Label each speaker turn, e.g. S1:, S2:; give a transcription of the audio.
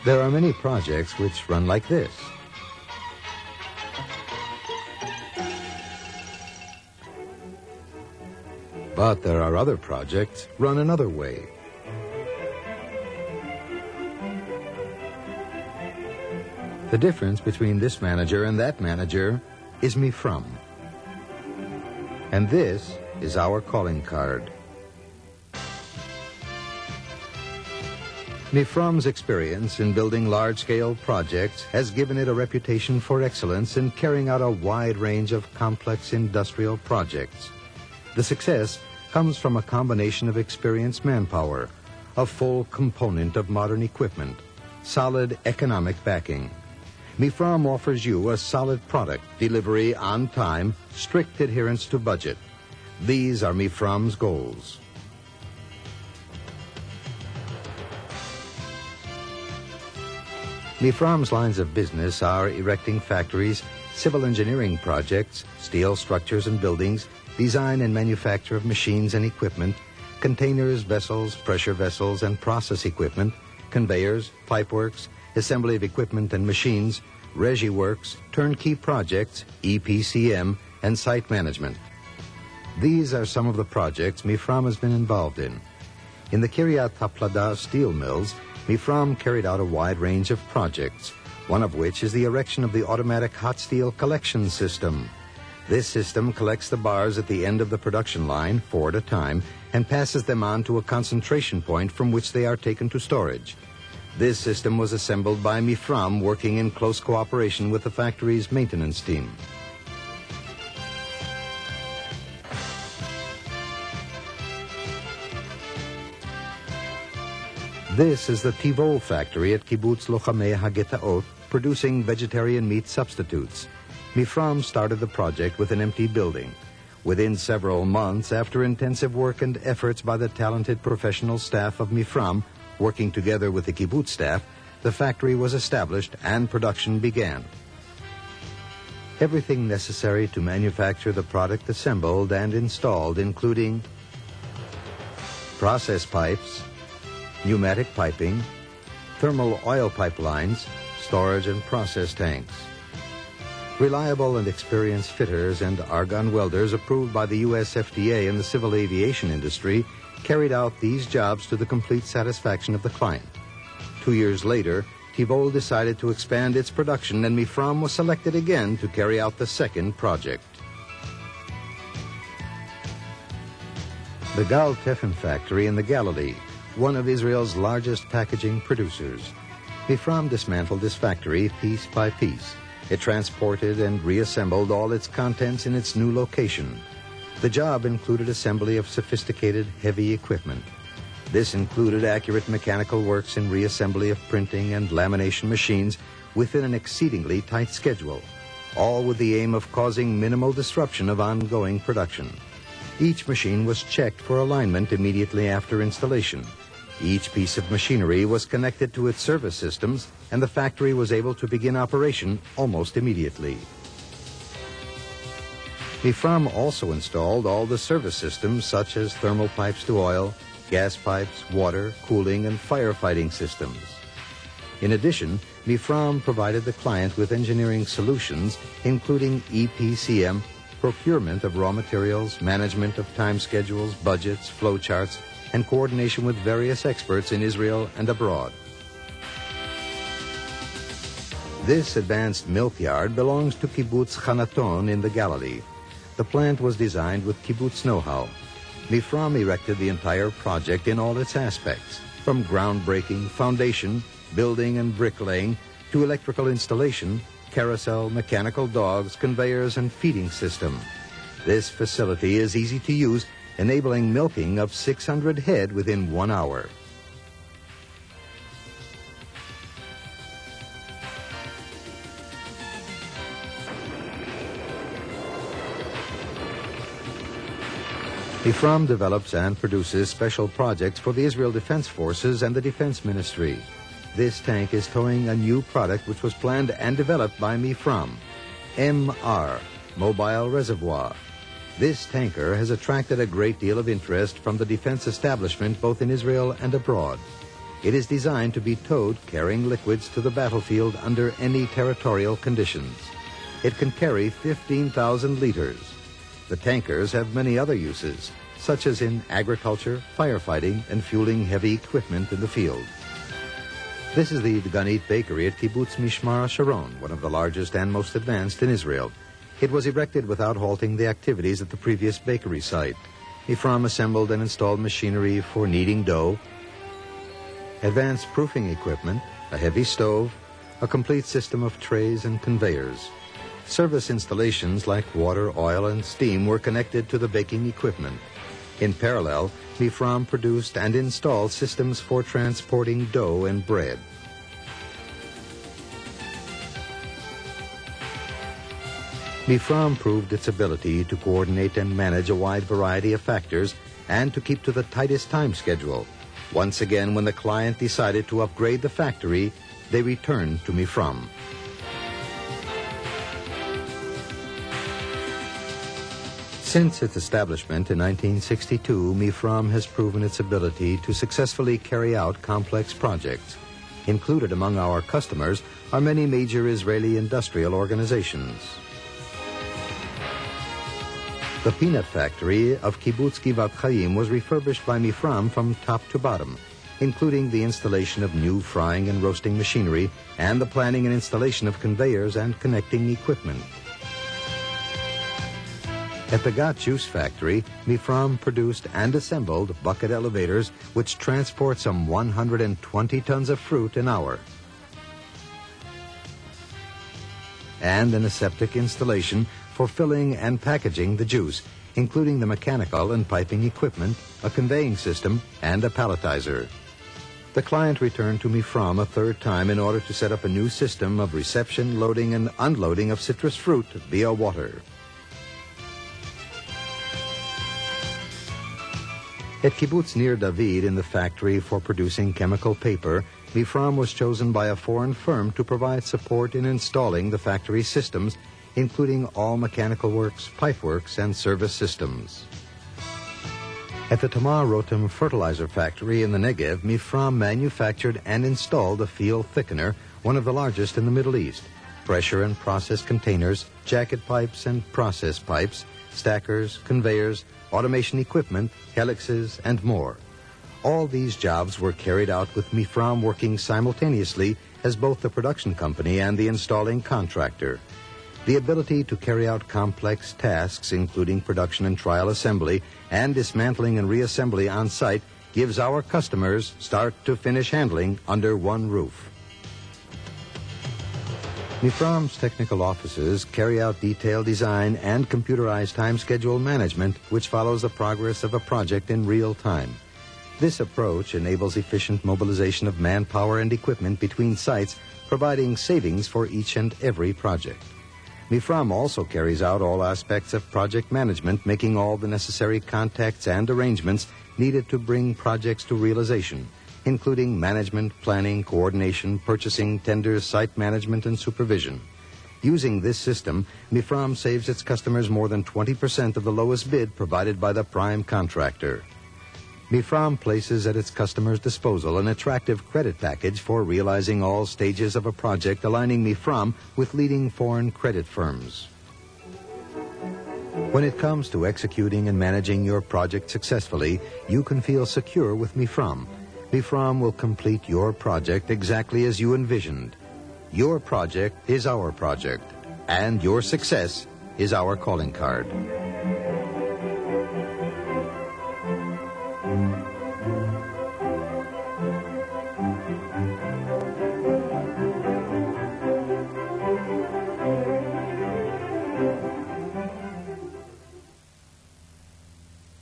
S1: There are many projects which run like this. But there are other projects run another way. The difference between this manager and that manager is Mefram. And this is our calling card. Mefram's experience in building large-scale projects has given it a reputation for excellence in carrying out a wide range of complex industrial projects. The success comes from a combination of experienced manpower, a full component of modern equipment, solid economic backing. Mefram offers you a solid product, delivery on time, strict adherence to budget. These are Mefram's goals. Mefram's lines of business are erecting factories, civil engineering projects, steel structures and buildings, design and manufacture of machines and equipment, containers, vessels, pressure vessels, and process equipment, conveyors, pipeworks, assembly of equipment and machines, regi works, turnkey projects, EPCM, and site management. These are some of the projects Mefram has been involved in. In the Kiryat HaPlada steel mills, Mefram carried out a wide range of projects, one of which is the erection of the automatic hot steel collection system. This system collects the bars at the end of the production line, 4 at a time, and passes them on to a concentration point from which they are taken to storage. This system was assembled by Mefram, working in close cooperation with the factory's maintenance team. This is the Tivol factory at Kibbutz Lochamei HaGetaot, producing vegetarian meat substitutes. Mefram started the project with an empty building. Within several months, after intensive work and efforts by the talented professional staff of Mefram, working together with the kibbutz staff, the factory was established and production began. Everything necessary to manufacture the product assembled and installed, including process pipes, pneumatic piping, thermal oil pipelines, storage and process tanks. Reliable and experienced fitters and argon welders approved by the US FDA and the civil aviation industry carried out these jobs to the complete satisfaction of the client. 2 years later, Tivol decided to expand its production, and Mefram was selected again to carry out the second project. The Gal Tefen factory in the Galilee, one of Israel's largest packaging producers. Mefram dismantled this factory piece by piece. It transported and reassembled all its contents in its new location. The job included assembly of sophisticated heavy equipment. This included accurate mechanical works in reassembly of printing and lamination machines within an exceedingly tight schedule, all with the aim of causing minimal disruption of ongoing production. Each machine was checked for alignment immediately after installation. Each piece of machinery was connected to its service systems, and the factory was able to begin operation almost immediately. Mefram also installed all the service systems such as thermal pipes to oil, gas pipes, water, cooling, and firefighting systems. In addition, Mefram provided the client with engineering solutions, including EPCM, procurement of raw materials, management of time schedules, budgets, flowcharts, and coordination with various experts in Israel and abroad. This advanced milk yard belongs to Kibbutz Hanaton in the Galilee. The plant was designed with kibbutz know-how. Mefram erected the entire project in all its aspects, from groundbreaking, foundation, building and bricklaying, to electrical installation, carousel, mechanical dogs, conveyors, and feeding system. This facility is easy to use, enabling milking of 600 head within 1 hour. Mefram develops and produces special projects for the Israel Defense Forces and the Defense Ministry. This tank is towing a new product which was planned and developed by Mefram, MR, Mobile Reservoir. This tanker has attracted a great deal of interest from the defense establishment both in Israel and abroad. It is designed to be towed carrying liquids to the battlefield under any territorial conditions. It can carry 15,000 liters. The tankers have many other uses, such as in agriculture, firefighting, and fueling heavy equipment in the field. This is the Dganit bakery at Kibbutz Mishmar Sharon, one of the largest and most advanced in Israel. It was erected without halting the activities at the previous bakery site. Mifram assembled and installed machinery for kneading dough, advanced proofing equipment, a heavy stove, a complete system of trays and conveyors. Service installations like water, oil, and steam were connected to the baking equipment. In parallel, Mifram produced and installed systems for transporting dough and bread. Mifram proved its ability to coordinate and manage a wide variety of factors and to keep to the tightest time schedule. Once again, when the client decided to upgrade the factory, they returned to Mifram. Since its establishment in 1962, Mifram has proven its ability to successfully carry out complex projects. Included among our customers are many major Israeli industrial organizations. The peanut factory of Kibbutz Givat Chaim was refurbished by Mifram from top to bottom, including the installation of new frying and roasting machinery and the planning and installation of conveyors and connecting equipment. At the Gat Juice Factory, Mifram produced and assembled bucket elevators which transport some 120 tons of fruit an hour. And an aseptic installation for filling and packaging the juice, including the mechanical and piping equipment, a conveying system, and a palletizer. The client returned to Mifram a third time in order to set up a new system of reception, loading, and unloading of citrus fruit via water. At Kibbutz Nir David, in the factory for producing chemical paper, Mifram was chosen by a foreign firm to provide support in installing the factory systems, including all mechanical works, pipe works, and service systems. At the Tamar Rotem fertilizer factory in the Negev, Mifram manufactured and installed a field thickener, one of the largest in the Middle East, pressure and process containers, jacket pipes and process pipes, stackers, conveyors, automation equipment, helixes, and more. All these jobs were carried out with Mifram working simultaneously as both the production company and the installing contractor. The ability to carry out complex tasks, including production and trial assembly, and dismantling and reassembly on site, gives our customers start-to-finish handling under one roof. Mifram's technical offices carry out detailed design and computerized time schedule management, which follows the progress of a project in real time. This approach enables efficient mobilization of manpower and equipment between sites, providing savings for each and every project. Mifram also carries out all aspects of project management, making all the necessary contacts and arrangements needed to bring projects to realization, including management, planning, coordination, purchasing, tenders, site management, and supervision. Using this system, Mifram saves its customers more than 20% of the lowest bid provided by the prime contractor. Mifram places at its customers' disposal an attractive credit package for realizing all stages of a project, aligning Mifram with leading foreign credit firms. When it comes to executing and managing your project successfully, you can feel secure with Mifram. Mifram will complete your project exactly as you envisioned. Your project is our project, and your success is our calling card.